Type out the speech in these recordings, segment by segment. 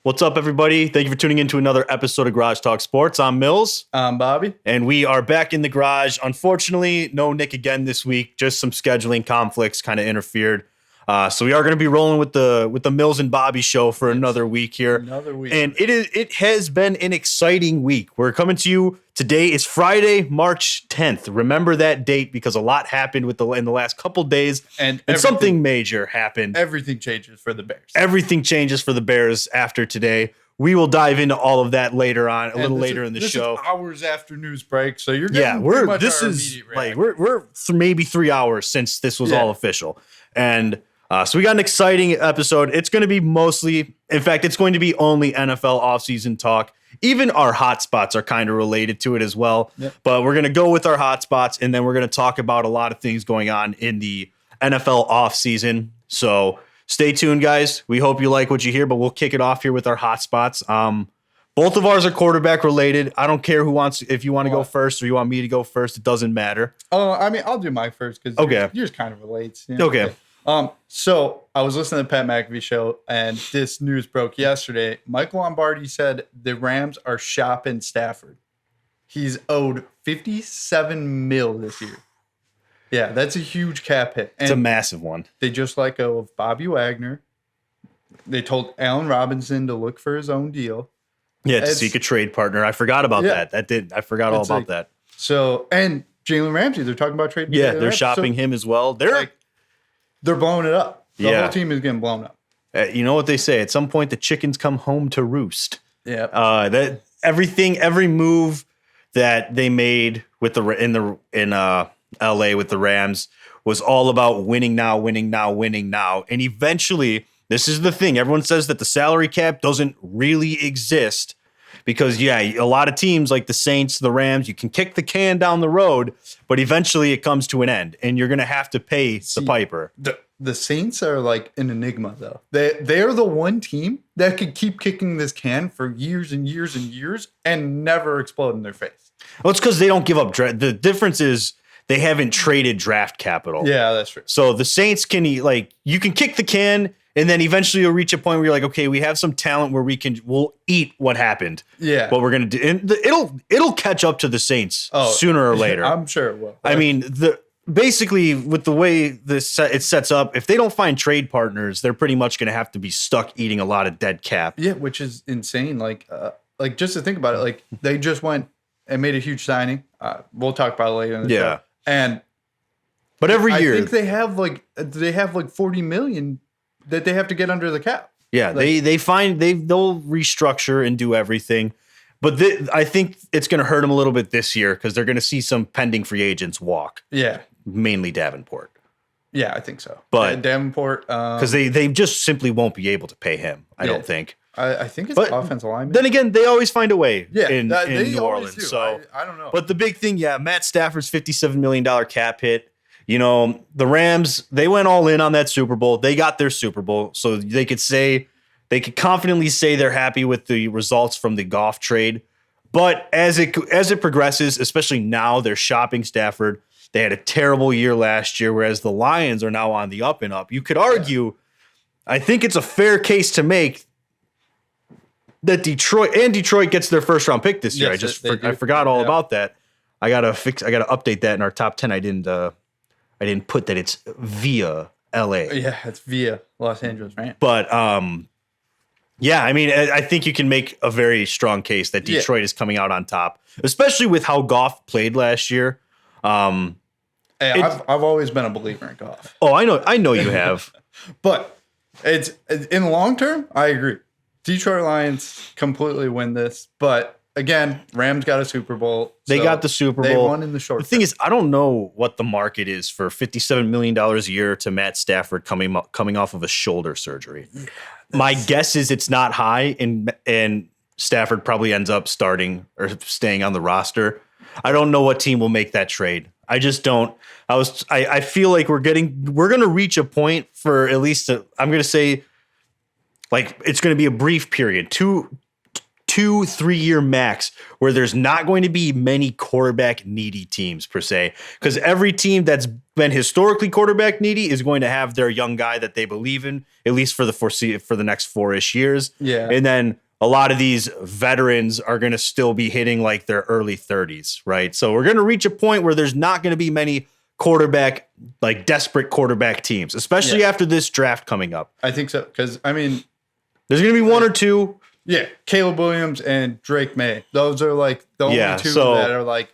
What's up, everybody? Thank you for tuning in to another episode of Garage Talk Sports. I'm Mills. I'm Bobby. And we are back in the garage. Unfortunately, no Nick again this week. Just some scheduling conflicts kind of interfered. So we are going to be rolling with the Mills and Bobby show for another week here. Another week. And it has been an exciting week. We're coming to you. Today is Friday, March 10th. Remember that date because a lot happened in the last couple days. And something major happened. Everything changes for the Bears. Everything changes for the Bears after today. We will dive into all of that later on, a little later in the show. This is hours after news break, so you're getting pretty much our immediate reaction. We're maybe 3 hours since this was all official. And so we got an exciting episode. It's going to be it's going to be only NFL offseason talk. Even our hot spots are kind of related to it as well. Yep. But we're going to go with our hot spots, and then we're going to talk about a lot of things going on in the NFL offseason. So stay tuned, guys. We hope you like what you hear, but we'll kick it off here with our hot spots. Both of ours are quarterback related. I don't care if you want to go first or you want me to go first. It doesn't matter. I'll do my first because yours kind of relates. You know? Okay. So I was listening to the Pat McAfee show, and this news broke yesterday. Mike Lombardi said the Rams are shopping Stafford. He's owed $57 million this year. Yeah, that's a huge cap hit. And it's a massive one. They just let go of Bobby Wagner. They told Allen Robinson to look for his own deal. Yeah, to seek a trade partner. I forgot about that. I forgot all about that. So, and Jalen Ramsey, they're talking about trading. Yeah, they're shopping him as well. They're blowing it up. The whole team is getting blown up. You know what they say? At some point, the chickens come home to roost. Yeah. Every move that they made with in LA with the Rams was all about winning now. And eventually, this is the thing. Everyone says that the salary cap doesn't really exist because, a lot of teams like the Saints, the Rams, you can kick the can down the road, but eventually it comes to an end and you're going to have to pay the piper. The Saints are like an enigma, though. They are the one team that could keep kicking this can for years and years and years and never explode in their face. Well, it's because they don't give up. The difference is they haven't traded draft capital. Yeah, that's true. So the Saints you can kick the can and then eventually you'll reach a point where you're like, okay, we have some talent where we'll eat what happened. Yeah. What we're going to do. And it'll catch up to the Saints sooner or later. I'm sure it will. I mean, basically with the way it sets up, if they don't find trade partners, they're pretty much going to have to be stuck eating a lot of dead cap. Yeah, which is insane. Like just to think about it, like they just went and made a huge signing. We'll talk about it later in the show. But every year, I think they have like $40 million that they have to get under the cap. Yeah, they'll restructure and do everything. But I think it's going to hurt them a little bit this year because they're going to see some pending free agents walk. Yeah. Mainly Davenport. Yeah, I think so. But Davenport. Because they just simply won't be able to pay him, I don't think. I think it's offensive lineman. Then again, they always find a way in New Orleans. Do. So I don't know. But the big thing, Matt Stafford's $57 million cap hit. The Rams, they went all in on that Super Bowl. They got their Super Bowl. So they could confidently say they're happy with the results from the Goff trade. But as it progresses, especially now, they're shopping Stafford. They had a terrible year last year, whereas the Lions are now on the up and up. You could argue, I think it's a fair case to make that Detroit gets their first round pick this year. Yes, I forgot all about that. I gotta update that in our top 10. I didn't put that it's via LA. Yeah, it's via Los Angeles, right? But I think you can make a very strong case that Detroit is coming out on top, especially with how Goff played last year. I've always been a believer in Goff. Oh, I know you have. But it's in the long term, I agree. Detroit Lions completely win this, but again, Rams got a Super Bowl. They got the Super Bowl. They won in the short term. The thing is, I don't know what the market is for $57 million a year to Matt Stafford coming off of a shoulder surgery. My guess is it's not high, and Stafford probably ends up starting or staying on the roster. I don't know what team will make that trade. I just don't. I feel like we're going to reach a point for at least I'm going to say like it's going to be a brief period, two 2-3 year max where there's not going to be many quarterback needy teams per se, because every team that's been historically quarterback needy is going to have their young guy that they believe in, at least for the next 4-ish years. Yeah. And then a lot of these veterans are going to still be hitting like their early 30s, right? So we're going to reach a point where there's not going to be many desperate quarterback teams, especially after this draft coming up. I think so. Because, I mean, there's going to be one or two. Yeah. Caleb Williams and Drake May. Those are like the only two that are like.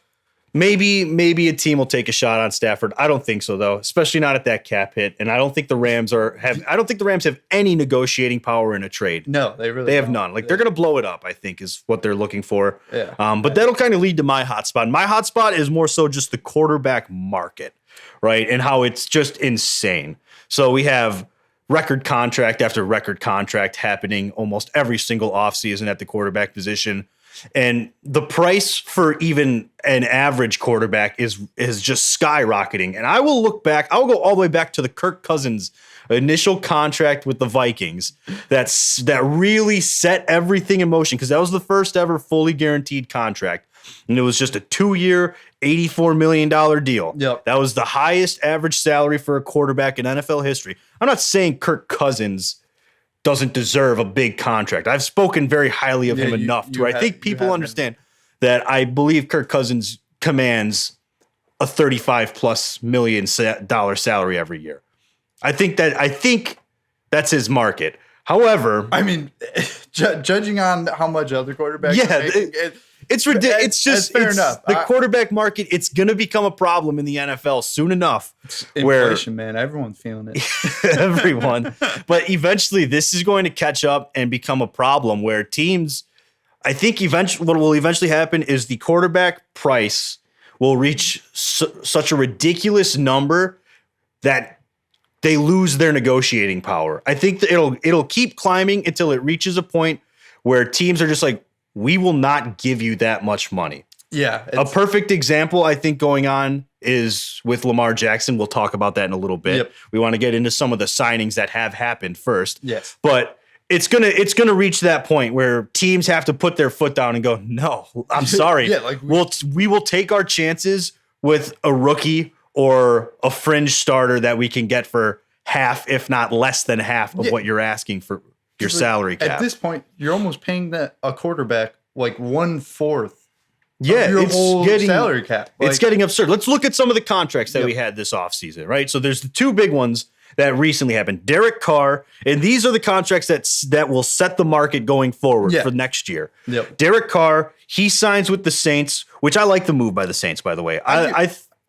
Maybe a team will take a shot on Stafford. I don't think so, though, especially not at that cap hit. And I don't think the Rams have any negotiating power in a trade. No, they have none. Like, they're going to blow it up, I think, is what they're looking for. Yeah. But that'll kind of lead to my hotspot. My hotspot is more so just the quarterback market, right? And how it's just insane. So we have record contract after record contract happening almost every single offseason at the quarterback position. And the price for even an average quarterback is just skyrocketing. And I will go all the way back to the Kirk Cousins initial contract with the Vikings. That really set everything in motion, because that was the first ever fully guaranteed contract. And it was just a 2-year, $84 million deal. Yep. That was the highest average salary for a quarterback in NFL history. I'm not saying Kirk Cousins doesn't deserve a big contract. I've spoken very highly of him enough to where I think people understand that I believe Kirk Cousins commands a $35+ million salary every year. I think that's his market. However, I mean, judging on how much other quarterbacks are making, it's ridiculous. It's just fair enough. The quarterback market, it's going to become a problem in the NFL soon enough. Inflation, man. Everyone's feeling it. Everyone. But eventually this is going to catch up and become a problem where teams, I think what will eventually happen is the quarterback price will reach such a ridiculous number that they lose their negotiating power. I think that it'll keep climbing until it reaches a point where teams are just like, we will not give you that much money. Yeah. A perfect example, I think, going on is with Lamar Jackson. We'll talk about that in a little bit. Yep. We want to get into some of the signings that have happened first. Yes. But it's gonna reach that point where teams have to put their foot down and go, no, I'm sorry. We will take our chances with a rookie or a fringe starter that we can get for half, if not less than half of what you're asking for your salary cap. At this point, you're almost paying a quarterback like 1/4 of your whole salary cap. It's getting absurd. Let's look at some of the contracts that we had this offseason, right? So there's the two big ones that recently happened. Derek Carr, and these are the contracts that will set the market going forward for next year. Yep. Derek Carr, he signs with the Saints, which I like the move by the Saints, by the way.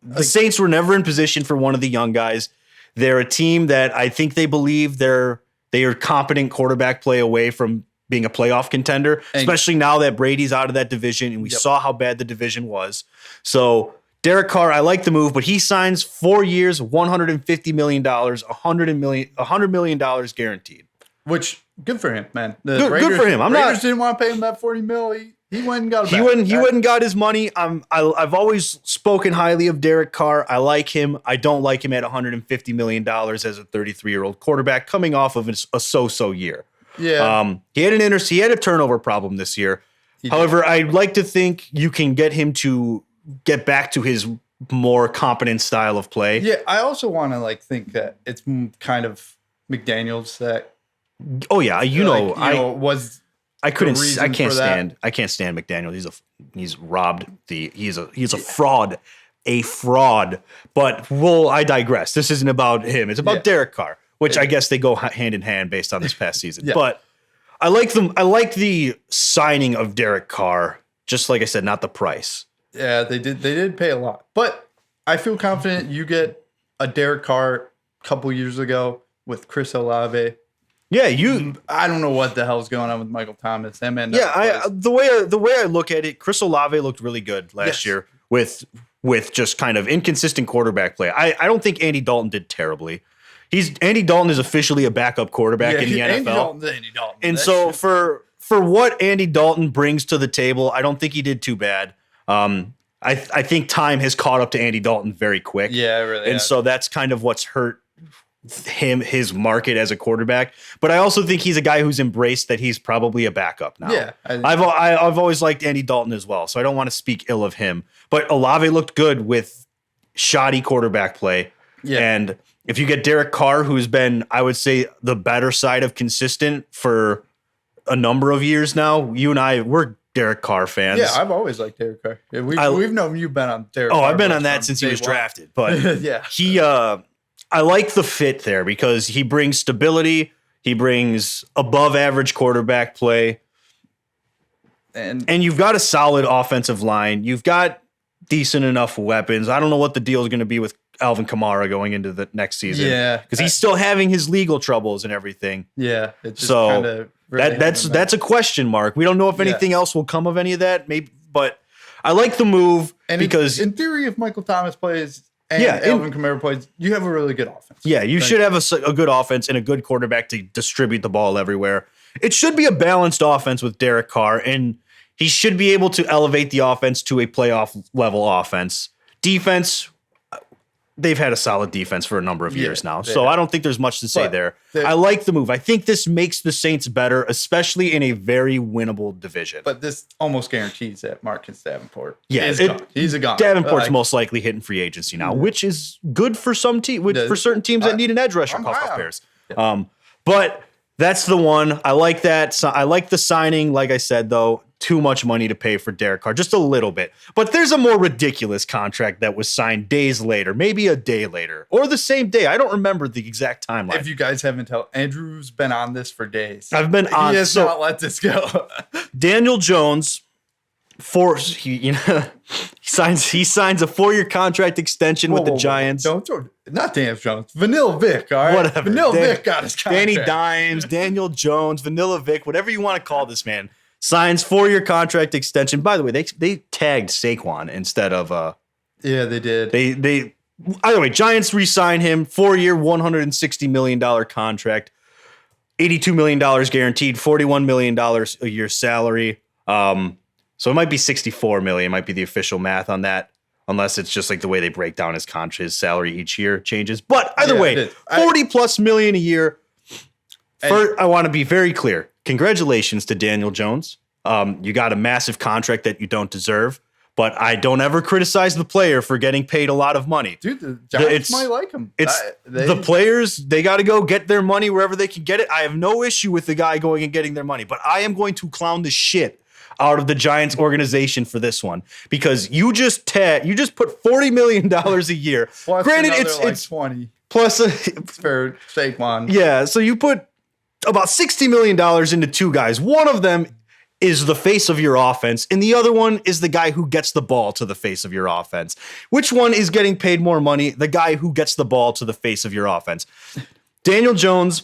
The Saints were never in position for one of the young guys. They're a team that I think they believe they are competent quarterback play away from being a playoff contender, especially now that Brady's out of that division and we saw how bad the division was. So Derek Carr, I like the move, but he signs 4 years, $150 million, $100 million guaranteed. Which, good for him, man. Good for him. Raiders didn't want to pay him that $40 million. He went and got it back. He went and got his money. I've always spoken highly of Derek Carr. I like him. I don't like him at $150 million as a 33-year-old quarterback coming off of a so-so year. Yeah. He had a turnover problem this year. However, I'd like to think you can get him to get back to his more competent style of play. Yeah, I also want to think that it's kind of McDaniels that. Oh yeah, was. I can't stand McDaniel. He's robbed he's a fraud. But I digress. This isn't about him. It's about Derek Carr, which I guess they go hand in hand based on this past season. Yeah. But I like them. I like the signing of Derek Carr. Just like I said, not the price. Yeah, they did pay a lot, but I feel confident you get a Derek Carr a couple years ago with Chris Olave. Yeah, I don't know what the hell's going on with Michael Thomas. That man. The way I look at it, Chris Olave looked really good last year with just kind of inconsistent quarterback play. I don't think Andy Dalton did terribly. Andy Dalton is officially a backup quarterback in the NFL. Andy Dalton. And so for what Andy Dalton brings to the table, I don't think he did too bad. I think time has caught up to Andy Dalton very quick. Yeah, really. And so that's kind of what's hurt his market as a quarterback, but I also think he's a guy who's embraced that he's probably a backup now. Yeah, I've always liked Andy Dalton as well, so I don't want to speak ill of him. But Olave looked good with shoddy quarterback play. Yeah. And if you get Derek Carr, who's been, I would say, the better side of consistent for a number of years now, you and I, we're Derek Carr fans. Yeah, I've always liked Derek Carr. Yeah, we've known you've been on Derek Carr. Oh, I've been on that since he was drafted. But yeah, I like the fit there because he brings stability. He brings above average quarterback play. And you've got a solid offensive line. You've got decent enough weapons. I don't know what the deal is going to be with Alvin Kamara going into the next season. Yeah. Because he's still having his legal troubles and everything. Yeah. It's just so really that's a question mark. We don't know if anything else will come of any of that. Maybe, but I like the move because in theory, if Michael Thomas plays and Alvin Kamara plays, you have a really good offense. Yeah, you should have a good offense and a good quarterback to distribute the ball everywhere. It should be a balanced offense with Derek Carr, and he should be able to elevate the offense to a playoff level offense. Defense, they've had a solid defense for a number of years now, so I don't think there's much to say there. I like the move. I think this makes the Saints better, especially in a very winnable division. But this almost guarantees that Marcus Davenport he's a gone. Davenport's most likely hitting free agency now, which is good for some for certain teams that need an edge rusher. Puff Bears. Yeah. But that's the one. I like that. So I like the signing. Like I said, though, too much money to pay for Derek Carr, just a little bit. But there's a more ridiculous contract that was signed days later, maybe a day later, or the same day. I don't remember the exact timeline. If you guys haven't told, Andrew's been on this for days. I've been on. He has not let this go. Daniel Jones, he signs a 4-year contract extension with the Giants. Not Daniel Jones, Vanilla Vic. All right, whatever. Vanilla Vic got his contract. Danny Dimes, Daniel Jones, Vanilla Vic, whatever you want to call this man. Signs 4-year contract extension. By the way, they tagged Saquon instead of yeah, they did. They either way, Giants re-sign him, 4-year, $160 million contract, $82 million guaranteed, $41 million a year salary. So it might be $64 million, might be the official math on that, unless it's just like the way they break down his salary each year changes. But either way, $40+ million a year. I want to be very clear. Congratulations to Daniel Jones. You got a massive contract that you don't deserve, but I don't ever criticize the player for getting paid a lot of money. Dude, the Giants might like him. The players, they got to go get their money wherever they can get it. I have no issue with the guy going and getting their money, but I am going to clown the shit out of the Giants organization for this one because you just put $40 million a year. Plus granted, it's like 20 plus it's for Saquon. Yeah, so you put about $60 million into two guys. One of them is the face of your offense, and the other one is the guy who gets the ball to the face of your offense. Which one is getting paid more money? The guy who gets the ball to the face of your offense. Daniel Jones,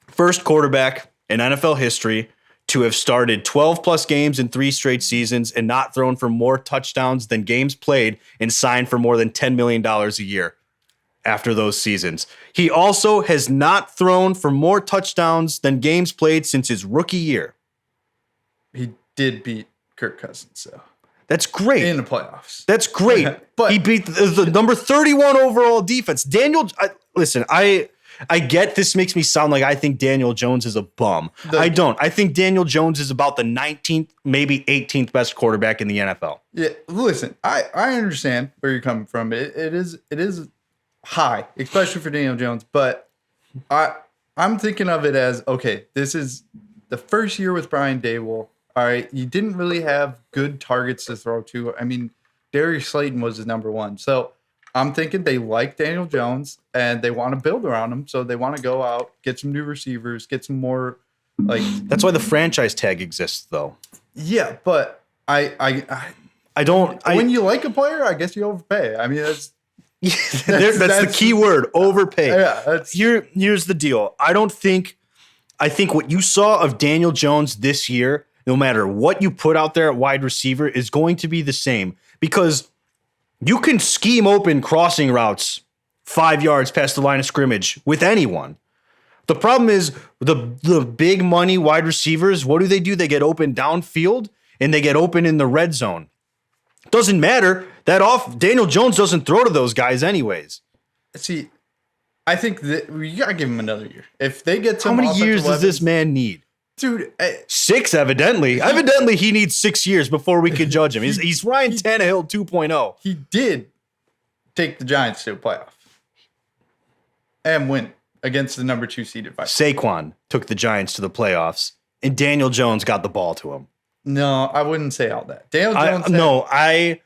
first quarterback in NFL history to have started 12+ games in 3 straight seasons and not thrown for more touchdowns than games played and signed for more than $10 million a year after those seasons. He also has not thrown for more touchdowns than games played since his rookie year. He did beat Kirk Cousins, though. That's great. In the playoffs. That's great. But he beat the number 31 overall defense. Listen, I get this makes me sound like I think Daniel Jones is a bum. I don't. I think Daniel Jones is about the 19th, maybe 18th best quarterback in the NFL. Yeah, listen, I understand where you're coming from. It is high, especially for Daniel Jones, but I'm thinking of it as, okay, this is the first year with Brian Daboll. All right, you didn't really have good targets to throw to. I mean, Darius Slayton was his number one. So I'm thinking they like Daniel Jones and they want to build around him. So they want to go out, get some new receivers, get some more like. That's why the franchise tag exists, though. Yeah, but I don't. When you like a player, I guess you overpay. I mean, that's the key word, overpay. Yeah, here's the deal. I think what you saw of Daniel Jones this year, no matter what you put out there at wide receiver, is going to be the same because you can scheme open crossing routes 5 yards past the line of scrimmage with anyone. The problem is the big money wide receivers, what do? They get open downfield and they get open in the red zone. Doesn't matter. Daniel Jones doesn't throw to those guys anyways. See, I think that you gotta give him another year. If they get How some many offensive years does this man need? dude? 6, evidently. Evidently, he needs 6 years before we can judge him. He's Ryan Tannehill 2.0. He did take the Giants to a playoff and win against the number 2 seeded Vikings. Saquon took the Giants to the playoffs, and Daniel Jones got the ball to him. No, I wouldn't say all that. Daniel Jones.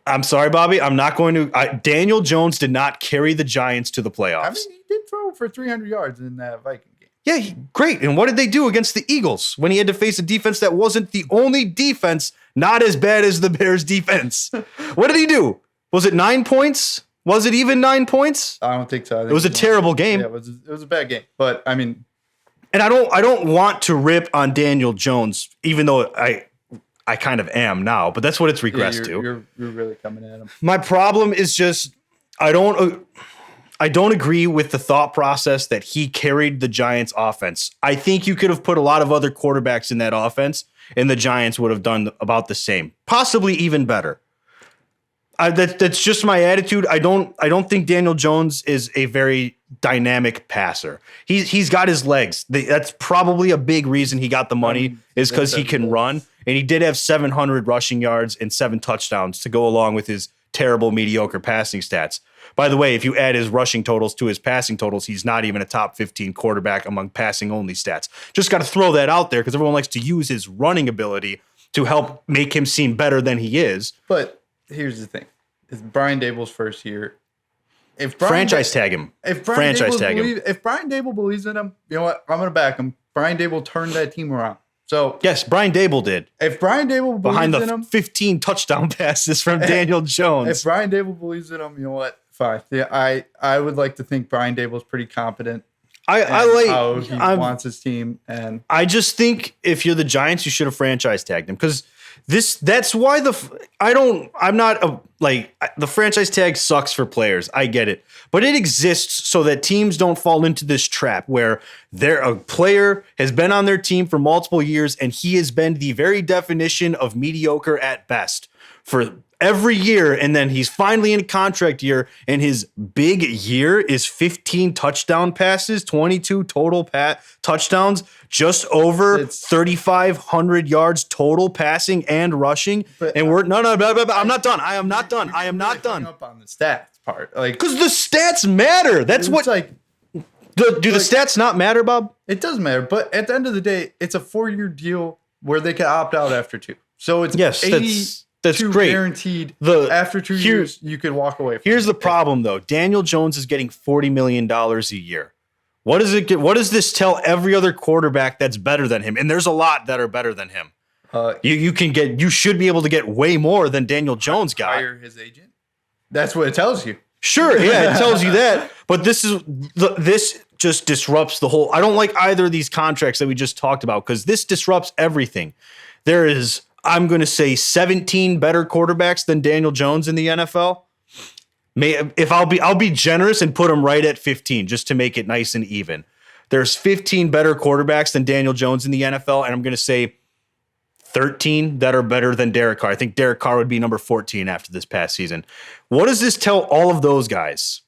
I'm sorry, Bobby. I'm not going to. Daniel Jones did not carry the Giants to the playoffs. I mean, he did throw for 300 yards in that Viking game. Yeah, great. And what did they do against the Eagles when he had to face a defense that wasn't the only defense, not as bad as the Bears defense? What did he do? Was it 9 points? Was it even 9 points? I don't think so. I think it was a terrible game. Yeah, it was a bad game. But I mean, and I don't want to rip on Daniel Jones, even though I kind of am now, but that's what it's regressed to. You're really coming at him. My problem is just I don't agree with the thought process that he carried the Giants offense. I think you could have put a lot of other quarterbacks in that offense and the Giants would have done about the same, possibly even better. That's just my attitude. I don't think Daniel Jones is a very dynamic passer. He's got his legs. That's probably a big reason he got the money is because he can run. And he did have 700 rushing yards and 7 touchdowns to go along with his terrible, mediocre passing stats. By the way, if you add his rushing totals to his passing totals, he's not even a top 15 quarterback among passing only stats. Just got to throw that out there because everyone likes to use his running ability to help make him seem better than he is. But here's the thing. It's Brian Dable's first year. Franchise tag him. If Brian Dable believes in him, you know what? I'm going to back him. Brian Dable turned that team around. So yes, Brian Dable did. If Brian Dable behind believes in him, 15 touchdown passes from Daniel Jones. If Brian Dable believes in him, you know what? Fine. Yeah, I would like to think Brian Dable's pretty competent. I like how he wants his team, and I just think if you're the Giants, you should have franchise tagged him because that's why the franchise tag sucks for players. I get it, but it exists so that teams don't fall into this trap where a player has been on their team for multiple years and he has been the very definition of mediocre at best for every year, and then he's finally in a contract year, and his big year is 15 touchdown passes, 22 total touchdowns, just over 3,500 yards total passing and rushing. But, and we're I'm not done. I am not done. I am not done. Up on the stats part, like because the stats matter. That's what like. Do the stats not matter, Bob? It does matter, but at the end of the day, it's a 4-year deal where they can opt out after 2. So it's 80. That's great. Guaranteed. After 2 years, you could walk away. Here's the problem, though. Daniel Jones is getting $40 million a year. What does it get? What does this tell every other quarterback that's better than him? And there's a lot that are better than him. You should be able to get way more than Daniel Jones got. Hire his agent. That's what it tells you. Sure, yeah, it tells you that. But this just disrupts the whole. I don't like either of these contracts that we just talked about because this disrupts everything. There is. I'm going to say 17 better quarterbacks than Daniel Jones in the NFL. I'll be generous and put him right at 15 just to make it nice and even. There's 15 better quarterbacks than Daniel Jones in the NFL, and I'm going to say 13 that are better than Derek Carr. I think Derek Carr would be number 14 after this past season. What does this tell all of those guys?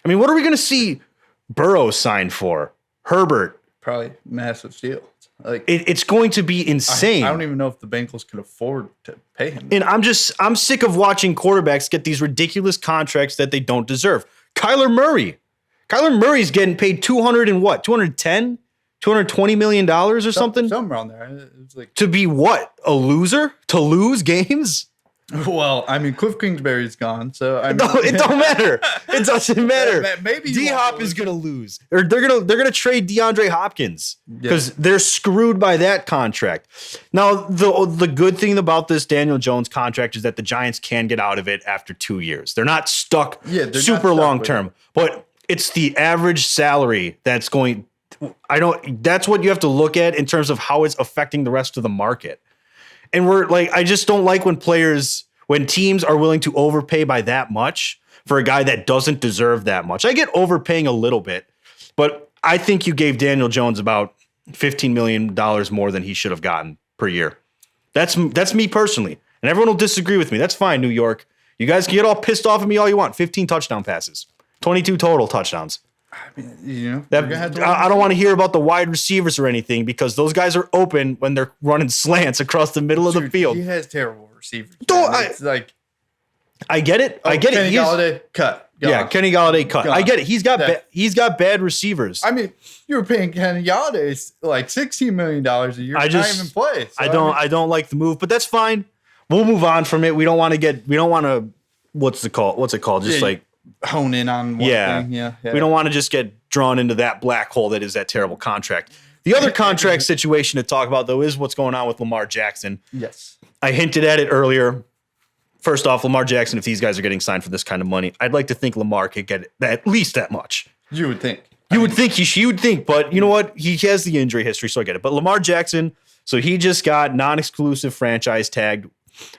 I mean, what are we going to see Burrow sign for? Herbert? Probably massive steal. Like it's going to be insane. I don't even know if the Bengals could afford to pay him. And I'm sick of watching quarterbacks get these ridiculous contracts that they don't deserve. Kyler Murray's getting paid 210, $220 million or something. Something around there. It's like to be what? A loser? To lose games? Well, I mean, Cliff Kingsbury's gone, so I mean, no, it don't matter. It doesn't matter. Maybe D-Hop is gonna lose, or they're gonna trade DeAndre Hopkins because they're screwed by that contract. Now, the good thing about this Daniel Jones contract is that the Giants can get out of it after 2 years. They're not stuck super long term, but it's the average salary that's going. That's what you have to look at in terms of how it's affecting the rest of the market. And I just don't like when teams are willing to overpay by that much for a guy that doesn't deserve that much. I get overpaying a little bit, but I think you gave Daniel Jones about $15 million more than he should have gotten per year. That's me personally. And everyone will disagree with me. That's fine, New York. You guys can get all pissed off at me all you want. 15 touchdown passes, 22 total touchdowns. I mean, you know, That, we're gonna have to I don't want to hear about the wide receivers or anything because those guys are open when they're running slants across the middle of the field. He has terrible receivers. It's like I get it. I get Kenny it. Galladay, cut. Yeah, Kenny Galladay cut. Gone. I get it. He's got bad receivers. I mean, you were paying Kenny Galladay like $16 million a year. I just not even play. So, I don't like the move, but that's fine. We'll move on from it. We don't want to what's it called? Just like hone in on one thing. Yeah. We don't want to just get drawn into that black hole that is that terrible contract. The other contract situation to talk about though is what's going on with Lamar Jackson. Yes. I hinted at it earlier. First off, Lamar Jackson, if these guys are getting signed for this kind of money, I'd like to think Lamar could get at least that much. You would think. You would think, but you know what? He has the injury history, so I get it. But Lamar Jackson, so he just got non-exclusive franchise tagged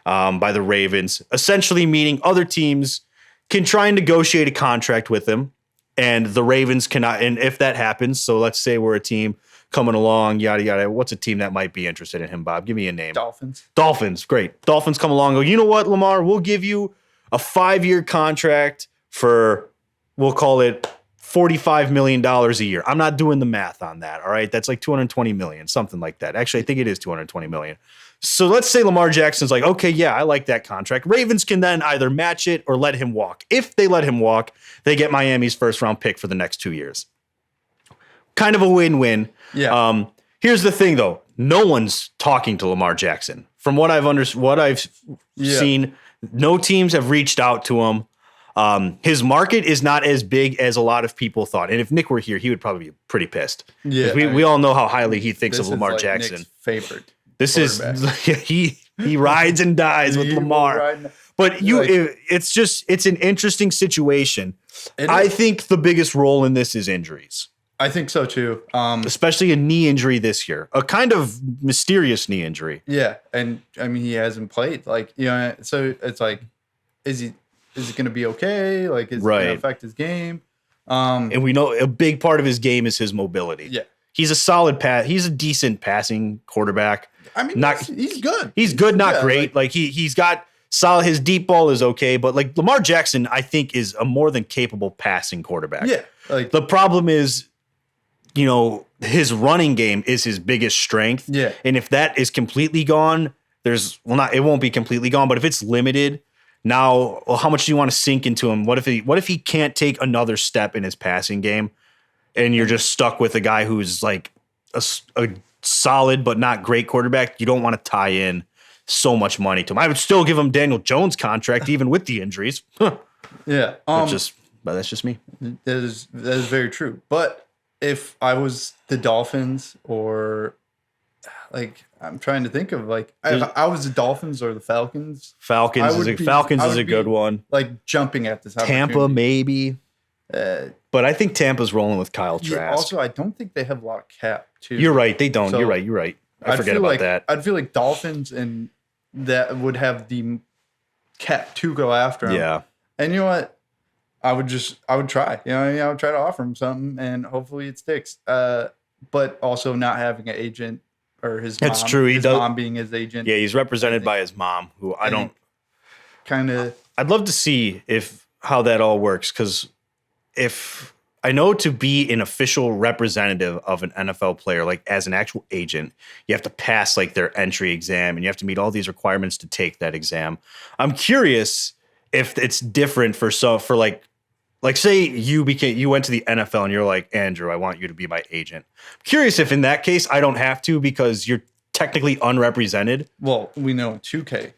by the Ravens, essentially meaning other teams can try and negotiate a contract with him, and the Ravens cannot. And if that happens, so let's say we're a team coming along, yada, yada. What's a team that might be interested in him, Bob? Give me a name. Dolphins. Great. Dolphins come along and go, you know what, Lamar? We'll give you a 5-year contract for, we'll call it $45 million a year. I'm not doing the math on that, all right? That's like $220 million, something like that. Actually, I think it is $220 million. So let's say Lamar Jackson's like, okay, yeah, I like that contract. Ravens can then either match it or let him walk. If they let him walk, they get Miami's first-round pick for the next 2 years. Kind of a win-win. Yeah. Here's the thing, though. No one's talking to Lamar Jackson. From what I've seen, no teams have reached out to him. His market is not as big as a lot of people thought. And if Nick were here, he would probably be pretty pissed. Yeah, we all know how highly he thinks of Lamar Jackson. Nick's favorite. This is he rides and dies with Lamar. But it's an interesting situation. I think the biggest role in this is injuries. I think so too. Especially a knee injury this year, a kind of mysterious knee injury. Yeah, and I mean he hasn't played. Like so it's like, is it going to be okay? Like is it going to affect his game? And we know a big part of his game is his mobility. Yeah, he's a solid He's a decent passing quarterback. I mean, he's good. He's good, not great. Like he's got solid. His deep ball is okay, but like Lamar Jackson, I think is a more than capable passing quarterback. Yeah, like the problem is, his running game is his biggest strength. Yeah. And if that is completely gone, it won't be completely gone, but if it's limited, now, how much do you want to sink into him? What if he can't take another step in his passing game and you're just stuck with a guy who's like a solid but not great quarterback? You don't want to tie in so much money to him. I would still give him Daniel Jones' contract even with the injuries. Yeah. But that's just me. That is very true. But if I was the Dolphins or like I'm trying to think of if I was the Dolphins or the Falcons. Falcons is a good one. Like jumping at this Tampa maybe. But I think Tampa's rolling with Kyle Trask. Yeah, also, I don't think they have a lot of cap too. You're right. They don't. So you're right. I forget about that. I'd feel like Dolphins and that would have the cap to go after him. Yeah. And you know what? I would try. I would try to offer him something, and hopefully it sticks. But also not having an agent or his mom. That's true. His mom being his agent. Yeah, he's represented by his mom, who I don't. I'd love to see how that all works, because if I know to be an official representative of an NFL player, like as an actual agent, you have to pass like their entry exam, and you have to meet all these requirements to take that exam. I'm curious if it's different for say you went to the NFL and you're like, Andrew, I want you to be my agent. I'm curious if in that case I don't have to, because you're technically unrepresented. Well, we know in 2K,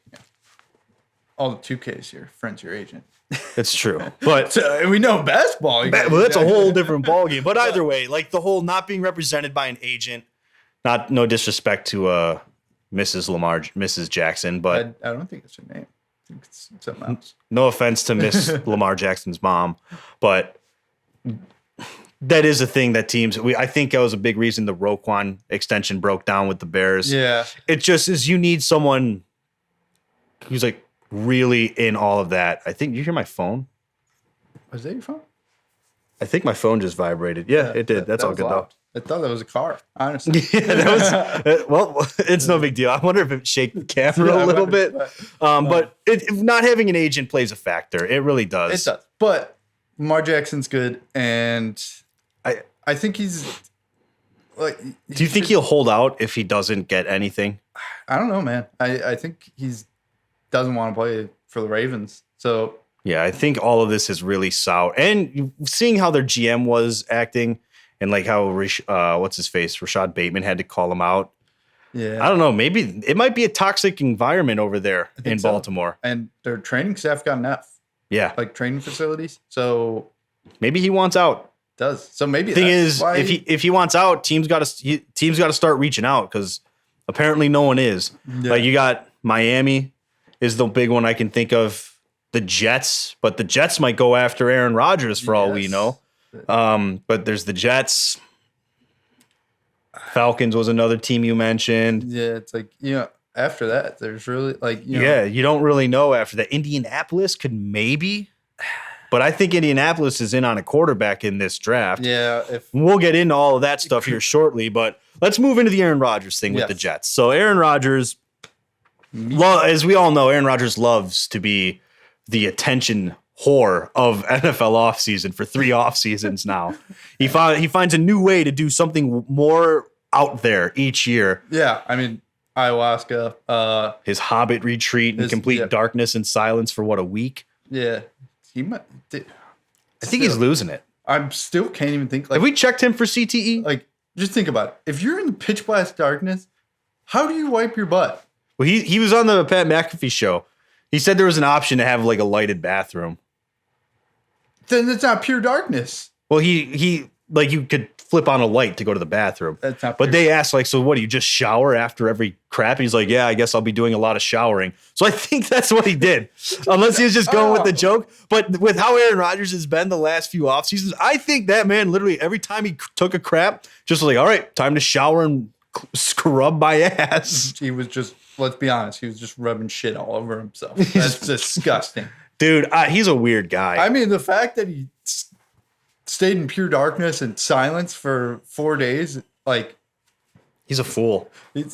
all the 2Ks, your friend's your agent. It's true, but we know basketball. Well, that's a whole different ballgame. But either way, like the whole not being represented by an agent. No disrespect to Mrs. Jackson, but I don't think it's her name. I think it's something else. No offense to Miss Lamar Jackson's mom, but that is a thing that teams. I think that was a big reason the Roquan extension broke down with the Bears. Yeah, it just is. You need someone who's like really in all of that. I think you hear my phone. Was that your phone? I think my phone just vibrated. Yeah, it did. That's all good though. I thought that was a car, honestly. Yeah, that was well. It's no big deal. I wonder if it shake the camera a little bit. But not having an agent plays a factor. It really does. It does. But Lamar Jackson's good, and I think he's like. Do you think he'll hold out if he doesn't get anything? I don't know, man. I think he's doesn't want to play for the Ravens. So yeah, I think all of this is really sour. And seeing how their GM was acting and like how what's his face, Rashad Bateman had to call him out. Yeah, I don't know. Maybe it might be a toxic environment over there in Baltimore. And their training staff got an F. Yeah, like training facilities. So maybe he wants out. So maybe thing is, if he wants out, teams got to start reaching out because apparently no one is. Yeah. Like you got Miami is the big one I can think of. The Jets, but the Jets might go after Aaron Rodgers for all we know. But there's the Jets. Falcons was another team you mentioned. Yeah, it's like, after that, there's really like, you don't really know after that. Indianapolis could maybe, but I think Indianapolis is in on a quarterback in this draft. Yeah. We'll get into all of that stuff here shortly, but let's move into the Aaron Rodgers thing with the Jets. So Aaron Rodgers, as we all know, Aaron Rodgers loves to be the attention whore of NFL offseason for 3 off seasons now. He finds a new way to do something more out there each year. Yeah, I mean, ayahuasca. His Hobbit retreat in complete darkness and silence for a week? Yeah. He might. I think he's losing it. I still can't even think. Like, have we checked him for CTE? Like, just think about it. If you're in the pitch black darkness, how do you wipe your butt? Well, he was on the Pat McAfee show. He said there was an option to have like a lighted bathroom. Then it's not pure darkness. Well, he like you could flip on a light to go to the bathroom. That's not. But they asked like, so what do you just shower after every crap? And he's like, yeah, I guess I'll be doing a lot of showering. So I think that's what he did, unless he was just going with the joke. But with how Aaron Rodgers has been the last few off seasons, I think that man literally every time he took a crap, just was like, all right, time to shower and scrub my ass. He was just. Let's be honest. He was just rubbing shit all over himself. That's disgusting. Dude, he's a weird guy. I mean, the fact that he stayed in pure darkness and silence for 4 days, like... He's a fool. He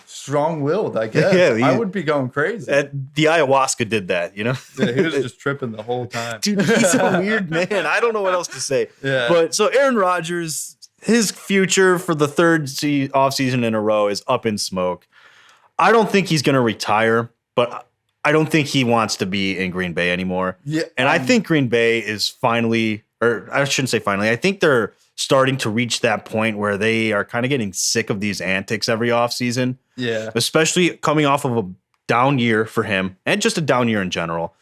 strong-willed, I guess. I would be going crazy. The ayahuasca did that, Yeah, he was just tripping the whole time. Dude, he's a weird man. I don't know what else to say. Yeah. But so Aaron Rodgers... His future for the third offseason in a row is up in smoke. I don't think he's going to retire, but I don't think he wants to be in Green Bay anymore. Yeah, and I think Green Bay is finally, or I shouldn't say finally, I think they're starting to reach that point where they are kind of getting sick of these antics every offseason. Yeah. Especially coming off of a down year for him and just a down year in general.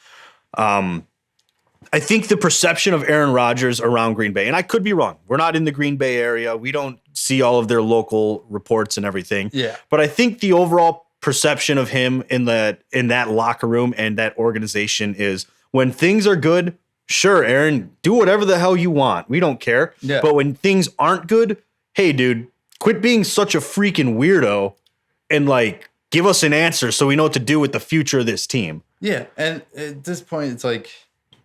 I think the perception of Aaron Rodgers around Green Bay, and I could be wrong. We're not in the Green Bay area. We don't see all of their local reports and everything. Yeah. But I think the overall perception of him in that locker room and that organization is when things are good, sure, Aaron, do whatever the hell you want. We don't care. Yeah. But when things aren't good, hey, dude, quit being such a freaking weirdo and like give us an answer so we know what to do with the future of this team. Yeah. And at this point, it's like,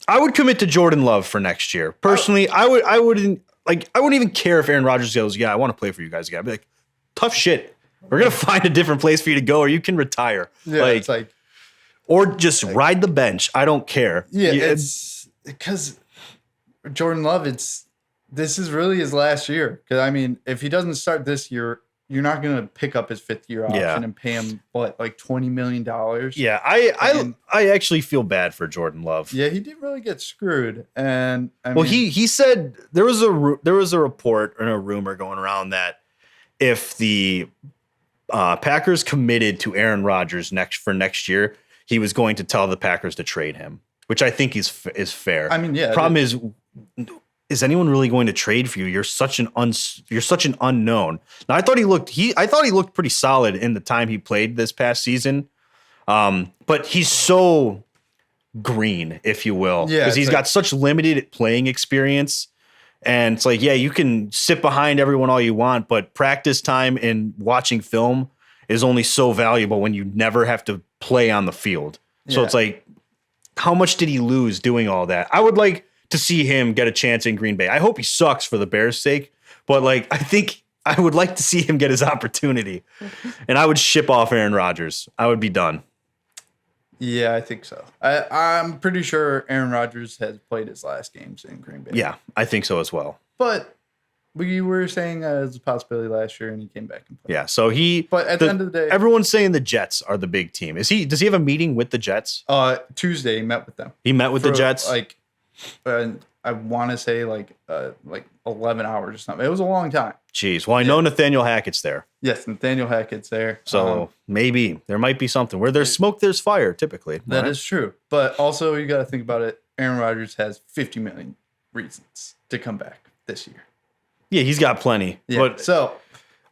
I would commit to Jordan Love for next year. Personally, I wouldn't even care if Aaron Rodgers goes, yeah, I want to play for you guys again. I'd be like, tough shit. We're going to find a different place for you to go or you can retire. Yeah, it's like. Or just ride the bench. I don't care. Yeah, it's because Jordan Love, this is really his last year. Because, I mean, if he doesn't start this year, you're not going to pick up his 5th-year option and pay him, like $20 million? Yeah, I actually feel bad for Jordan Love. Yeah, he did really get screwed. And he said there was a report and a rumor going around that if the Packers committed to Aaron Rodgers for next year, he was going to tell the Packers to trade him, which I think is fair. I mean, yeah. Problem is anyone really going to trade for you? You're such an unknown. Now I thought he looked pretty solid in the time he played this past season. But he's so green, if you will, because he's got such limited playing experience. And it's like, yeah, you can sit behind everyone all you want, but practice time and watching film is only so valuable when you never have to play on the field. So it's like, how much did he lose doing all that? I would like to see him get a chance in Green Bay. I hope he sucks for the Bears' sake, but like I think I would like to see him get his opportunity. And I would ship off Aaron Rodgers. I would be done. Yeah, I think so. I'm pretty sure Aaron Rodgers has played his last games in Green Bay. Yeah, I think so as well. But we were saying as a possibility last year, and he came back and played. Yeah, so But at the end of the day, everyone's saying the Jets are the big team. Does he have a meeting with the Jets? Tuesday he met with them. He met with the Jets? I want to say like 11 hours or something. It was a long time. Jeez. Well, I know Nathaniel Hackett's there. Yes, Nathaniel Hackett's there. So maybe there might be something. Where there's smoke, there's fire, typically. That is true. But also, you got to think about it. Aaron Rodgers has 50 million reasons to come back this year. Yeah, he's got plenty. Yeah, but so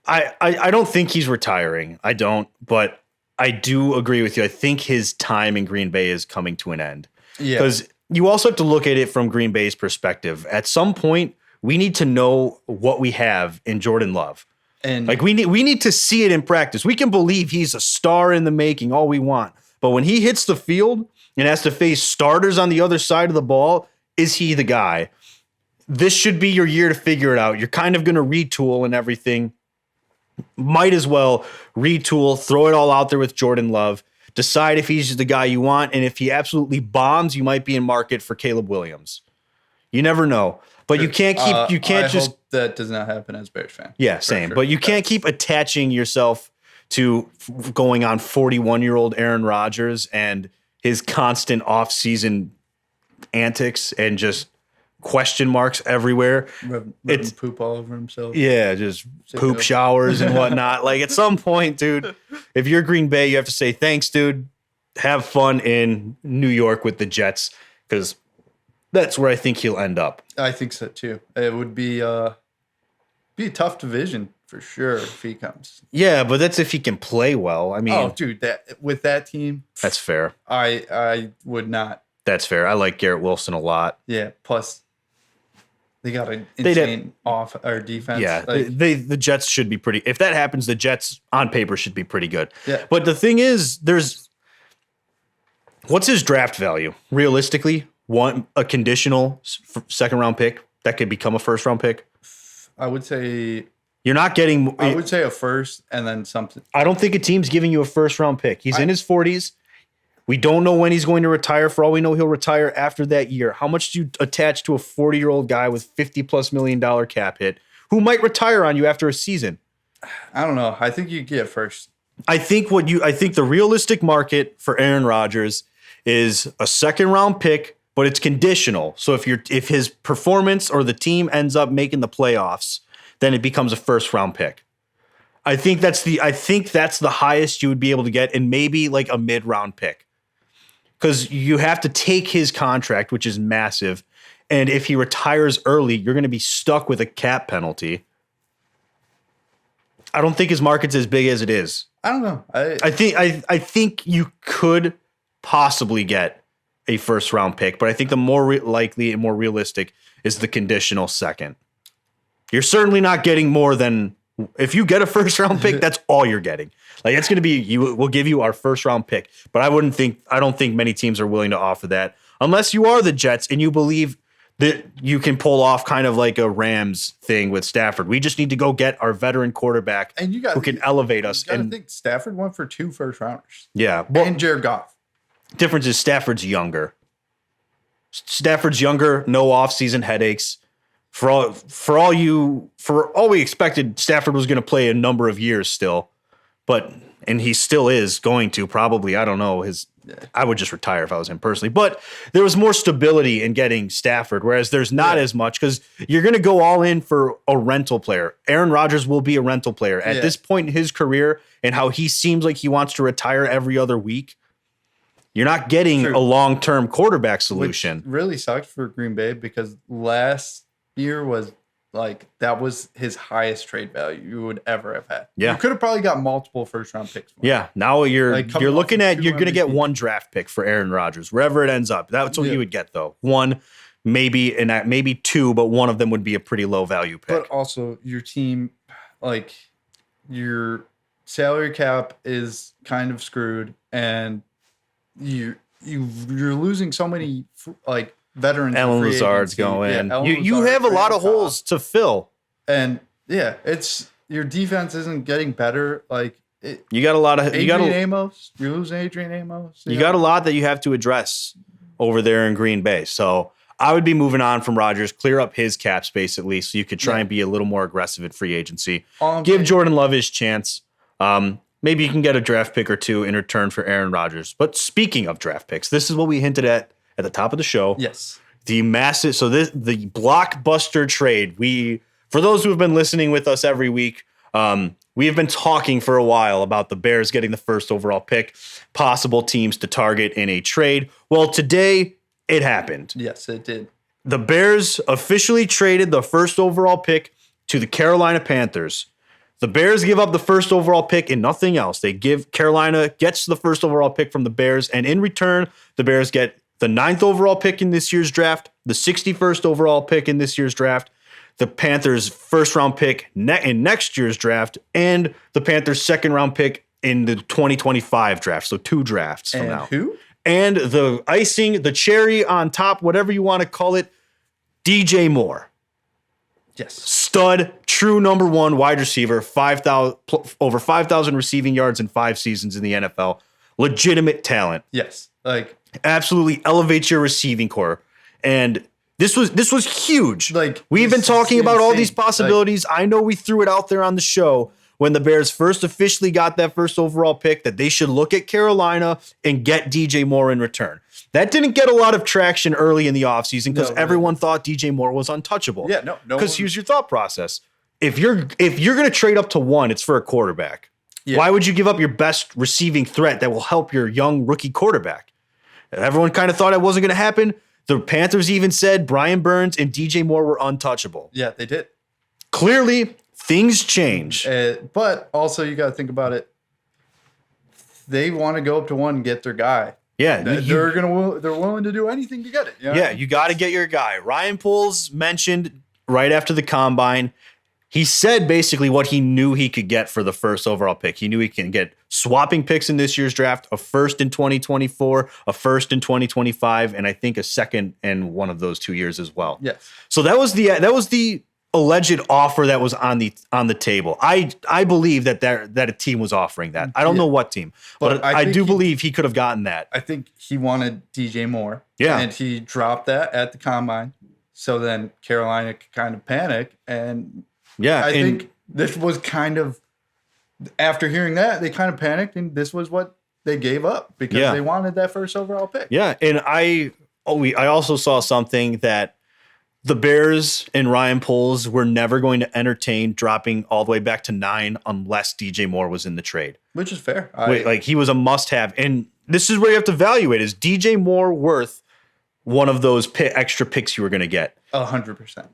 I don't think he's retiring. I don't. But I do agree with you. I think his time in Green Bay is coming to an end. yeah, Because you also have to look at it from Green Bay's perspective. At some point, we need to know what we have in Jordan Love. and Like we need to see it in practice. We can believe he's a star in the making all we want. But when he hits the field and has to face starters on the other side of the ball, is he the guy? This should be your year to figure it out. You're kind of going to retool and everything. Might as well retool, throw it all out there with Jordan Love. Decide if he's the guy you want, and if he absolutely bombs, you might be in market for Caleb Williams. You never know, but you can't keep. You can't I just. hope that does not happen as Bears fan. Yeah, For same. sure. But you can't keep attaching yourself to going on 41-year-old Aaron Rodgers and his constant off-season antics and just question marks everywhere. Rubbing poop all over himself. Yeah, just poop showers and whatnot. Like at some point, dude, if you're Green Bay, you have to say, thanks, dude. Have fun in New York with the Jets, because that's where I think he'll end up. I think so too. It would be a tough division for sure if he comes. Yeah, but that's if he can play well. I mean, Oh, dude, that with that team, that's fair. I would not. That's fair. I like Garrett Wilson a lot. Yeah. Plus, they got an insane defense. Yeah, Like, the Jets should be pretty. If that happens, the Jets on paper should be pretty good. Yeah. But the thing is, what's his draft value realistically? A conditional second round pick that could become a first round pick. I would say You're not getting. I would say a first and then something. I don't think a team's giving you a first round pick. He's in his 40s. We don't know when he's going to retire. For all we know, he'll retire after that year. How much do you attach to a 40-year-old guy with $50+ million cap hit who might retire on you after a season? I don't know. I think you get first. I think the realistic market for Aaron Rodgers is a second round pick, but it's conditional. So if his performance or the team ends up making the playoffs, then it becomes a first round pick. I think that's the highest you would be able to get, and maybe like a mid round pick. Because you have to take his contract, which is massive. And if he retires early, you're going to be stuck with a cap penalty. I don't think his market's as big as it is. I don't know. I think you could possibly get a first round pick, but I think the more likely and more realistic is the conditional second. You're certainly not getting more than, if you get a first round pick, that's all you're getting. Like it's going to be, we'll give you our first round pick, but I don't think many teams are willing to offer that unless you are the Jets and you believe that you can pull off kind of like a Rams thing with Stafford. We just need to go get our veteran quarterback who can elevate us. I think Stafford went for 2 first rounders. Yeah. Well, And Jared Goff. Difference is Stafford's younger. No offseason headaches. For all we expected, Stafford was going to play a number of years still, and he still is going to probably. I don't know. I would just retire if I was him personally. But there was more stability in getting Stafford, whereas there's not as much because you're going to go all in for a rental player. Aaron Rodgers will be a rental player at this point in his career, and how he seems like he wants to retire every other week. You're not getting a long-term quarterback solution. Which really sucked for Green Bay because last year was that was his highest trade value you would ever have had. Yeah. You could have probably got multiple first round picks. Yeah. Now you're looking at, you're going to get MVP. one draft pick for Aaron Rodgers, wherever it ends up. That's what you would get though. One, maybe 2, but one of them would be a pretty low value pick. But also your team, your salary cap is kind of screwed and you're losing so many veterans. Allen Lazard's going. You have a lot of holes to fill. And it's your defense isn't getting better. You got a lot of Amos. You're losing Adrian Amos. You got a lot that you have to address over there in Green Bay. So I would be moving on from Rodgers, clear up his cap space at least, so you could try and be a little more aggressive at free agency. Give Jordan Love his chance. Maybe you can get a draft pick or two in return for Aaron Rodgers. But speaking of draft picks, this is what we hinted at the top of the show. Yes. The blockbuster trade. For those who have been listening with us every week, we have been talking for a while about the Bears getting the first overall pick, possible teams to target in a trade. Well, today it happened. Yes, it did. The Bears officially traded the first overall pick to the Carolina Panthers. The Bears give up the first overall pick and nothing else. Carolina gets the first overall pick from the Bears, and in return, the Bears get the 9th overall pick in this year's draft, the 61st overall pick in this year's draft, the Panthers' first-round pick in next year's draft, and the Panthers' second-round pick in the 2025 draft. So 2 drafts from now. Who? And the icing, the cherry on top, whatever you want to call it, DJ Moore. Yes. Stud, true number 1 wide receiver, over 5,000 receiving yards in 5 seasons in the NFL. Legitimate talent. Yes. Absolutely elevates your receiving core. And this was huge. We've been talking about all these possibilities. I know we threw it out there on the show when the Bears first officially got that first overall pick that they should look at Carolina and get DJ Moore in return. That didn't get a lot of traction early in the offseason because everyone thought DJ Moore was untouchable. Yeah, no. Because here's your thought process. If you're going to trade up to 1, it's for a quarterback. Yeah. Why would you give up your best receiving threat that will help your young rookie quarterback? Everyone kind of thought it wasn't going to happen. The Panthers even said Brian Burns and DJ Moore were untouchable. Yeah, they did. Clearly, things change. But also, you got to think about it. They want to go up to 1 and get their guy. Yeah, they're willing to do anything to get it. You know? Yeah, you got to get your guy. Ryan Poles mentioned right after the combine. He said basically what he knew he could get for the first overall pick. He knew he can get swapping picks in this year's draft, a first in 2024, a first in 2025, and I think a second in one of those 2 years as well. Yes. So that was the alleged offer that was on the table. I believe that a team was offering that. I don't know what team, but I do believe he could have gotten that. I think he wanted DJ Moore. Yeah. And he dropped that at the combine. So then Carolina could kind of panic. And I think this was kind of, after hearing that, they kind of panicked, and this was what they gave up because they wanted that first overall pick. Yeah. And I also saw something that the Bears and Ryan Poles were never going to entertain dropping all the way back to 9 unless DJ Moore was in the trade. Which is fair. He was a must-have. And this is where you have to evaluate. Is DJ Moore worth one of those extra picks you were going to get? 100%.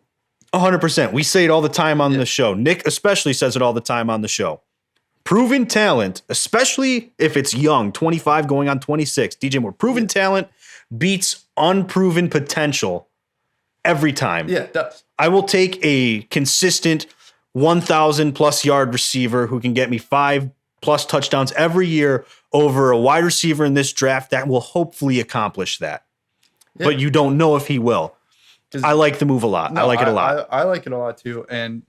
100%. We say it all the time on the show. Nick especially says it all the time on the show. Proven talent, especially if it's young, 25 going on 26. DJ Moore, proven talent beats unproven potential every time. Yeah, it does. I will take a consistent 1,000+ yard receiver who can get me 5+ touchdowns every year over a wide receiver in this draft that will hopefully accomplish that. Yeah. But you don't know if he will. I like the move a lot. I like it a lot. I like it a lot too. And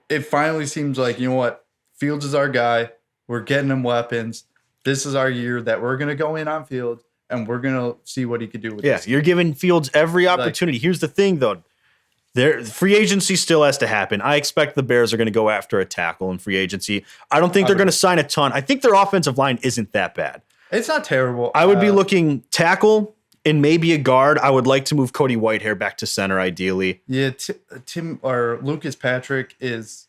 it finally seems like, you know what? Fields is our guy. We're getting him weapons. This is our year that we're going to go in on Fields and we're going to see what he could do with this. You're giving Fields every opportunity. Here's the thing, though. Free agency still has to happen. I expect the Bears are going to go after a tackle in free agency. I don't think they're going to sign a ton. I think their offensive line isn't that bad. It's not terrible. I would be looking tackle and maybe a guard. I would like to move Cody Whitehair back to center, ideally. Yeah, Tim or Lucas Patrick is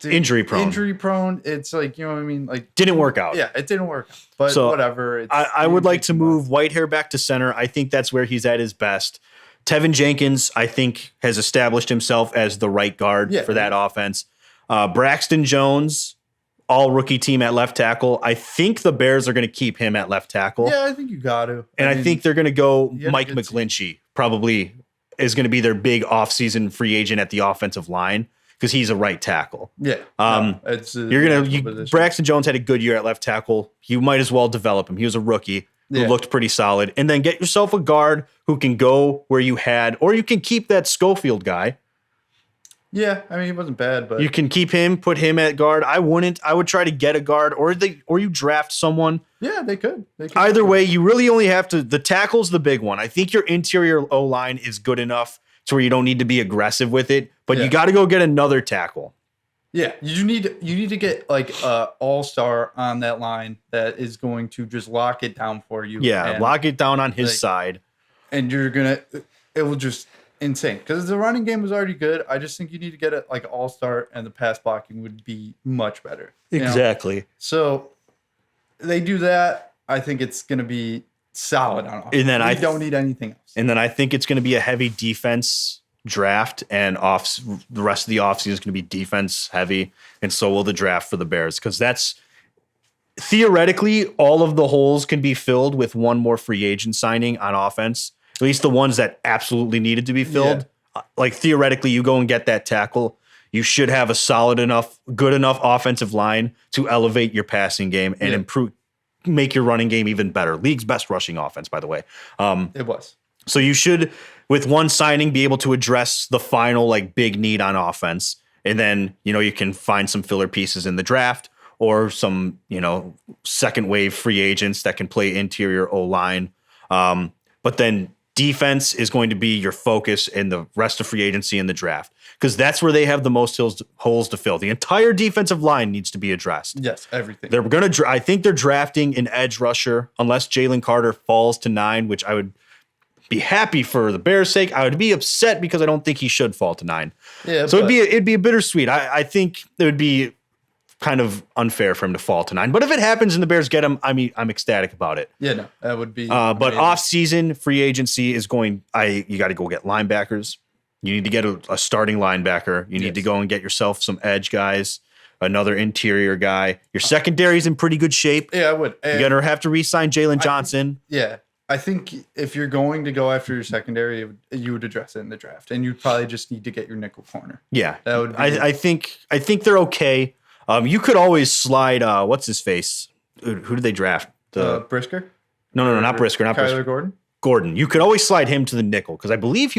injury prone. It's like, you know what I mean? Like, didn't work out. Yeah, it didn't work out. But whatever. I would like to move Whitehair back to center. I think that's where he's at his best. Tevin Jenkins, I think, has established himself as the right guard for that offense. Braxton Jones, all rookie team at left tackle. I think the Bears are going to keep him at left tackle. Yeah, I think you got to. And I think they're going to go Mike McGlinchey, probably is going to be their big offseason free agent at the offensive line because he's a right tackle. Yeah. Braxton Jones had a good year at left tackle. You might as well develop him. He was a rookie who looked pretty solid. And then get yourself a guard who can go where you had, or you can keep that Schofield guy. Yeah, I mean, he wasn't bad, but You can keep him, put him at guard. I wouldn't. I would try to get a guard, or you draft someone. yeah, they could. Either way, you really only have to. The tackle's the big one. I think your interior O line is good enough to where you don't need to be aggressive with it, but you got to go get another tackle. Yeah, you need to get like a all-star on that line that is going to just lock it down for you. Yeah, lock it down on his side, and it will just insane because the running game was already good. I just think you need to get it like all-star, and the pass blocking would be much better. Exactly. So they do that. I think it's going to be solid on offense. And then I don't need anything else. And then I think it's going to be a heavy defense draft, and the rest of the offseason is going to be defense heavy, and so will the draft for the Bears, because that's theoretically all of the holes can be filled with one more free agent signing on offense, at least the ones that absolutely needed to be filled. Like theoretically, you go and get that tackle, you should have a good enough offensive line to elevate your passing game and make your running game even better. League's best rushing offense, by the way. It was. So you should, with one signing, be able to address the final like big need on offense. And then, you can find some filler pieces in the draft or some, second wave free agents that can play interior O-line. But then defense is going to be your focus in the rest of free agency and the draft, because that's where they have the most holes to fill. The entire defensive line needs to be addressed. Yes, everything. They're going to, I think they're drafting an edge rusher unless Jalen Carter falls to 9, which I would be happy for the Bears' sake. I would be upset because I don't think he should fall to 9. Yeah, so it'd be a bittersweet. I think it would be kind of unfair for him to fall to 9. But if it happens and the Bears get him, I'm ecstatic about it. Yeah, no, that would be. But off-season free agency is going. You got to go get linebackers. You need to get a starting linebacker. You need to go and get yourself some edge guys, another interior guy. Your secondary's in pretty good shape. Yeah, I would. You're gonna have to re-sign Jalen Johnson. I think if you're going to go after your secondary, you would address it in the draft, and you'd probably just need to get your nickel corner. Yeah, that would. I think they're okay. You could always slide. What's his face? Who did they draft? Brisker? No, not Brisker. Not Kyler Brisker. Gordon. You could always slide him to the nickel, because I believe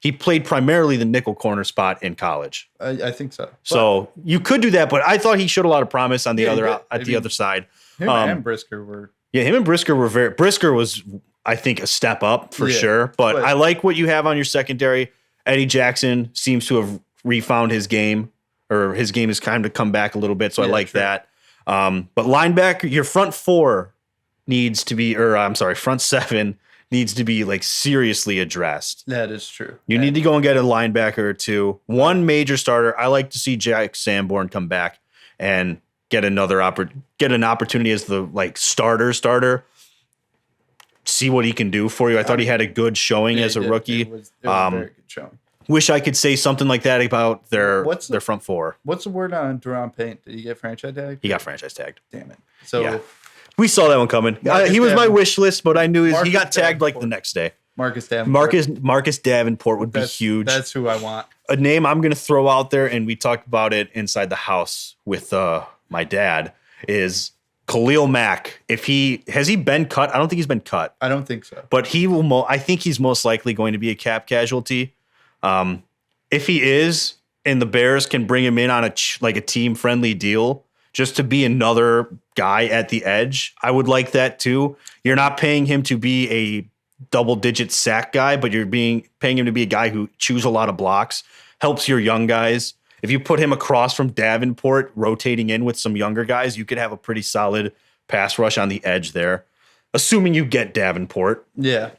he played primarily the nickel corner spot in college. I think so. So you could do that, but I thought he showed a lot of promise on the other side. Him and Brisker were. Yeah, him and Brisker were Brisker was, I think, a step up for sure. But I like what you have on your secondary. Eddie Jackson seems to have refound his game, or his game has kind of come back a little bit. So I like that. But linebacker, your front 4 needs to be, front 7 needs to be like seriously addressed. That is true. You need to go and get a linebacker or two. One major starter. I like to see Jack Sanborn come back and get an opportunity as the like starter. See what he can do for you. I thought he had a good showing as a rookie. It was a very good showing. Wish I could say something like that about their front 4. What's the word on Duran Payne? Did he get franchise tagged? He got franchise tagged. Damn it. So we saw that one coming. He was my wish list, but I knew he got tagged like the next day. Marcus Davenport. Marcus Davenport would be huge. That's who I want. A name I'm going to throw out there, and we talked about it inside the house with my dad, is Khalil Mack. Has he been cut? I don't think he's been cut. I don't think so. But he will. I think he's most likely going to be a cap casualty. If he is, and the Bears can bring him in on a team friendly deal, just to be another guy at the edge, I would like that too. You're not paying him to be a double-digit sack guy, but you're paying him to be a guy who chews a lot of blocks, helps your young guys. If you put him across from Davenport, rotating in with some younger guys, you could have a pretty solid pass rush on the edge there, assuming you get Davenport. Yeah.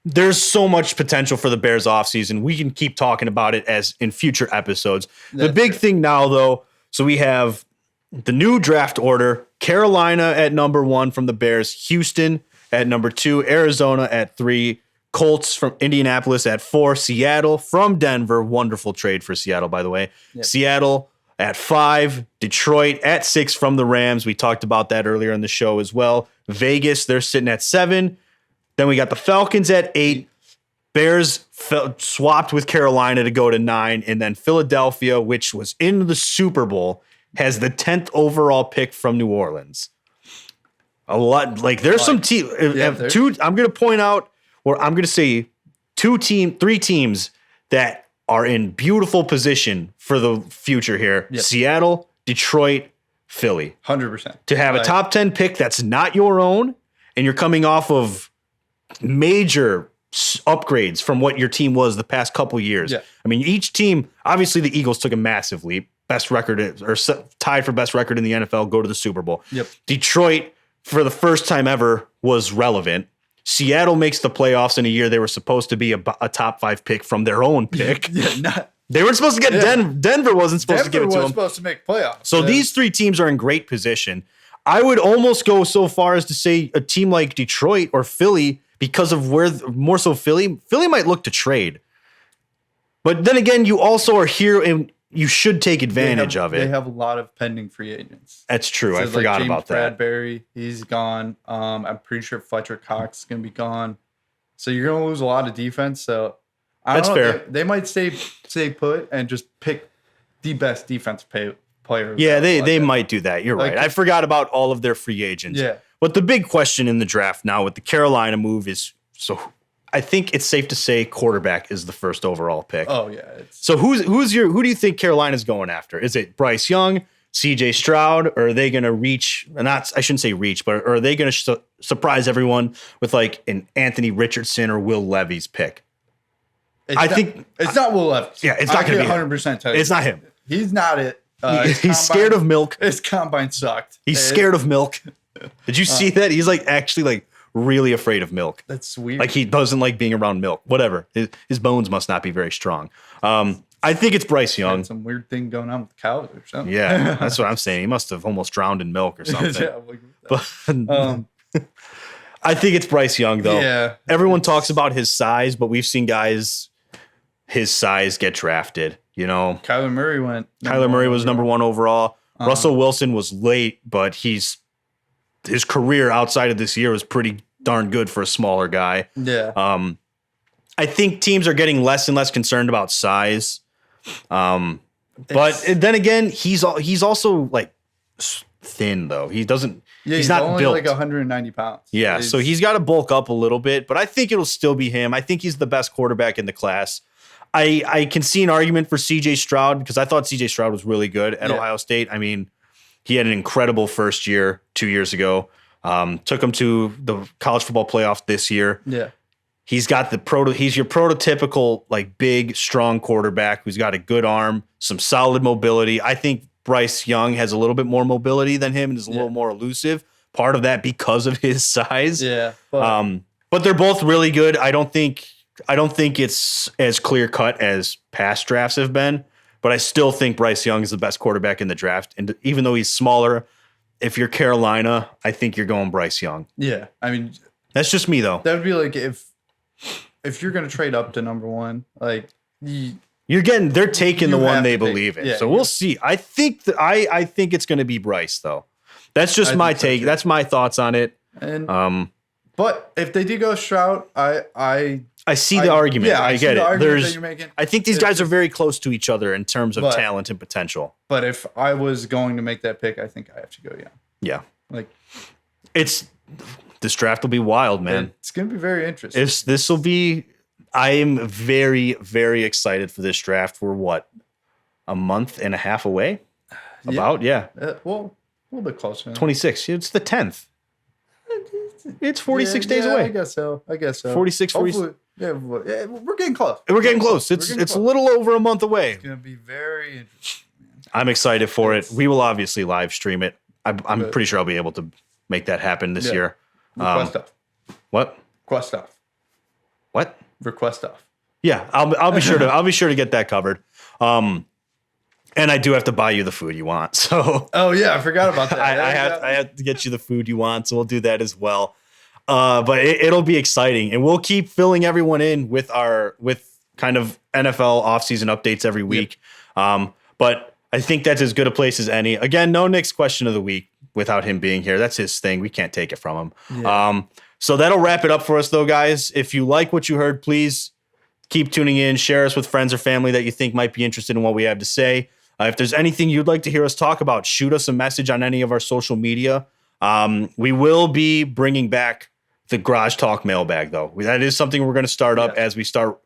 There's so much potential for the Bears offseason. We can keep talking about it as in future episodes. The big thing now, though, so we have the new draft order: Carolina at number 1 from the Bears, Houston at number 2, Arizona at 3, Colts from Indianapolis at 4, Seattle from Denver. Wonderful trade for Seattle, by the way. Yep. Seattle at 5, Detroit at 6 from the Rams. We talked about that earlier in the show as well. Vegas, they're sitting at 7. Then we got the Falcons at 8. Bears swapped with Carolina to go to 9. And then Philadelphia, which was in the Super Bowl, has the 10th overall pick from New Orleans. A lot. Like, there's some teams. I'm going to point out, or I'm going to say 3 teams that are in beautiful position for the future here. Yep. Seattle, Detroit, Philly. 100%. To have a top 10 pick that's not your own, and you're coming off of major upgrades from what your team was the past couple years. Yeah. I mean, each team, obviously the Eagles took a massive leap. Best record or tied for best record in the NFL, go to the Super Bowl. Yep. Detroit, for the first time ever, was relevant. Seattle makes the playoffs in a year they were supposed to be a top 5 pick from their own pick. They weren't supposed to get Denver wasn't supposed to give it to them. Supposed to make playoffs. So these 3 teams are in great position. I would almost go so far as to say a team like Detroit or Philly, because of where more so Philly might look to trade. But then again, you also are here and you should take advantage of it. They have a lot of pending free agents. That's true. I forgot about that. Bradbury, he's gone. I'm pretty sure Fletcher Cox is going to be gone. So you're going to lose a lot of defense. So that's fair. They might stay put and just pick the best defense player. Yeah, they might do that. You're right. I forgot about all of their free agents. Yeah. But the big question in the draft now with the Carolina move is, so I think it's safe to say quarterback is the first overall pick. Oh yeah. So who do you think Carolina's going after? Is it Bryce Young, CJ Stroud, or are they going to reach? I shouldn't say reach, but are they going to surprise everyone with like an Anthony Richardson or Will Levis pick? It's not Will Levis. Yeah, it's not going to be 100%. It's not him. He's not it. He's scared of milk. His combine sucked. He's scared of milk. Did you see that? He's like actually like really afraid of milk. That's weird. Like he doesn't like being around milk. Whatever. His bones must not be very strong. I think it's Bryce Young. Some weird thing going on with cows or something. Yeah, that's what I'm saying. He must have almost drowned in milk or something. But I think it's Bryce Young though. Yeah. Everyone talks about his size, but we've seen guys his size get drafted. You know, Kyler Murray was number 1 overall. Russell Wilson was late, but his career outside of this year was pretty darn good for a smaller guy. Yeah. I think teams are getting less and less concerned about size. But then again, he's also like thin though. He's not only built like 190 pounds. Yeah. So he's got to bulk up a little bit, but I think it'll still be him. I think he's the best quarterback in the class. I can see an argument for CJ Stroud because I thought CJ Stroud was really good at Ohio State. I mean, he had an incredible first year 2 years ago. Took him to the college football playoff this year. Yeah. He's got he's your prototypical like big, strong quarterback who's got a good arm, some solid mobility. I think Bryce Young has a little bit more mobility than him and is a little more elusive. Part of that because of his size. Yeah. But they're both really good. I don't think it's as clear cut as past drafts have been, but I still think Bryce Young is the best quarterback in the draft. And even though he's smaller, if you're Carolina, I think you're going Bryce Young. Yeah. I mean, that's just me though. That would be like if you're going to trade up to number 1, like they're taking the one they believe in. Yeah, so we'll see. I think I think it's going to be Bryce though. That's just my take. That's my thoughts on it. And but if they do go Stroud, I see the argument. Yeah, I get it. That you're making. I think these guys are very close to each other in terms of talent and potential. But if I was going to make that pick, I think I have to go Young. Yeah. Like this draft will be wild, man. It's going to be very interesting. I am very, very excited for this draft. We're a month and a half away? About, yeah. Well, a little bit closer. 26. It's the 10th. It's 46 days away. I guess so. 46, 47. Yeah, we're getting close. We're getting close. It's a little over a month away. It's going to be very interesting. I'm excited for it. We will obviously live stream it. I'm pretty sure I'll be able to make that happen this year. Request stuff. What? Request stuff. What? Request stuff. Yeah, I'll be sure to get that covered. And I do have to buy you the food you want. So oh yeah, I forgot about that. I have to get you the food you want, so we'll do that as well. But it'll be exciting, and we'll keep filling everyone in with kind of NFL offseason updates every week. Yep. But I think that's as good a place as any. Again, no Nick's question of the week without him being here. That's his thing. We can't take it from him. Yeah. So that'll wrap it up for us, though, guys. If you like what you heard, please keep tuning in. Share us with friends or family that you think might be interested in what we have to say. If there's anything you'd like to hear us talk about, shoot us a message on any of our social media. We will be bringing back the Garage Talk mailbag, though. That is something we're going to start up as we start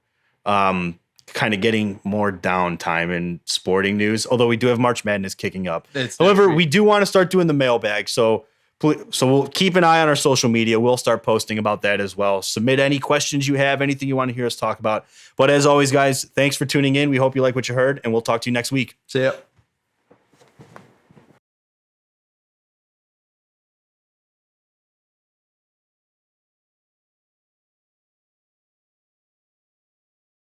kind of getting more downtime in sporting news, although we do have March Madness kicking up. It's However, next week. we do want to start doing the mailbag. So we'll keep an eye on our social media. We'll start posting about that as well. Submit any questions you have, anything you want to hear us talk about. But as always, guys, thanks for tuning in. We hope you like what you heard, and we'll talk to you next week. See ya.